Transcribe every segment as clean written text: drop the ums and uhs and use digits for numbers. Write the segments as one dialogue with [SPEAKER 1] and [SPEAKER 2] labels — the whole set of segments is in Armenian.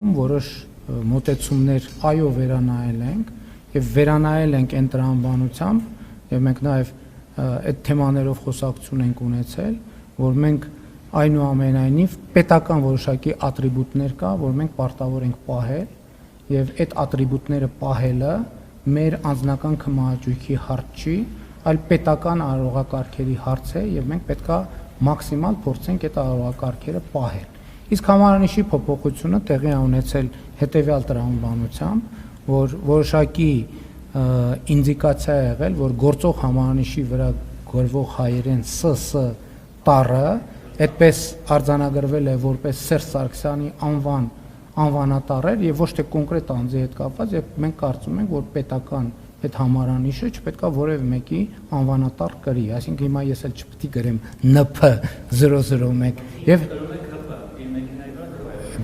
[SPEAKER 1] որոշ մոտեցումներ այո վերանայել ենք եւ վերանայել ենք այն տրամաբանությամբ եւ մենք նաեւ այդ թեմաներով խոսակցություն ենք ունեցել, որ մենք այնուամենայնիվ պետական որոշակի ատրիբուտներ կա, որ մենք պարտավոր ենք պահել եւ այդ ատրիբուտները պահելը մեր անձնական քմահաճույքի հարց չի, այլ պետական արարողակարգերի հարց է եւ մենք պետքա մաքսիմալ փորձենք այդ արարողակարգերը պահել։ Իսկ համարանիշի փոփոխությունը տեղի ունեցել հետևյալ տրամաբանությամբ, որ որոշակի ինդիկացիա է եղել, որ գործող համարանիշի վրա գրվող հայերեն ՍՍ տառը այդպես արձանագրվել է որպես Սերժ Սարգսյանի անվանատառեր եւ ոչ թե կոնկրետ անձի հետ կապված, եւ մենք կարծում ենք, որ պետական այդ համարանիշը չպետք է որևէ մեկի անվանատառ կրի, այսինքն հիմա ես էլ չպետք է գրեմ NP001 եւ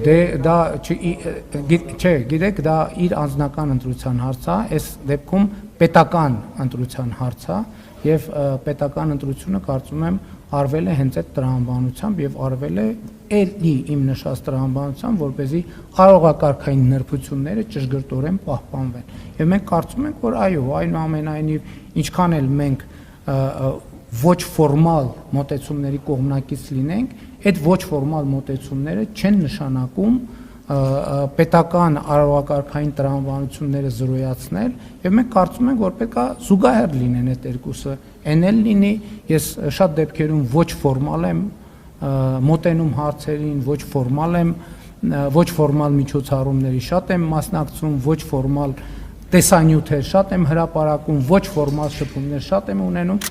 [SPEAKER 1] դա չէ, գիտեք, դա իր անձնական ընտրության հարց է, այս դեպքում պետական ընտրության հարց է եւ պետական ընտրությունը կարծում եմ արվել է հենց այդ տրամաբանությամբ եւ արվել է էլի իմ նշած տրամաբանությամբ, որպեսզի արարողակարգային նրբությունները ճշգրտորեն պահպանվեն։ Եվ մենք կարծում ենք, որ այո, այնուամենայնիվ ինչքան էլ մենք ոչ ֆորմալ մոտեցումների կողմնակից լինենք, այդ ոչ ֆորմալ մոտեցումները չեն նշանակում պետական արարողակարգային տրամաբանությունները զրոյացնել եւ մենք կարծում ենք, որ պետք է զուգահեռ լինեն այդ երկուսը, այն էլ լինի, ես շատ դեպքերում ոչ ֆորմալ եմ մոտենում հարցերին, ոչ ֆորմալ միջոցառումների շատ եմ մասնակցում, ոչ ֆորմալ տեսանյութեր շատ եմ հրապարակում, ոչ ֆորմալ շփումներ շատ եմ ունենում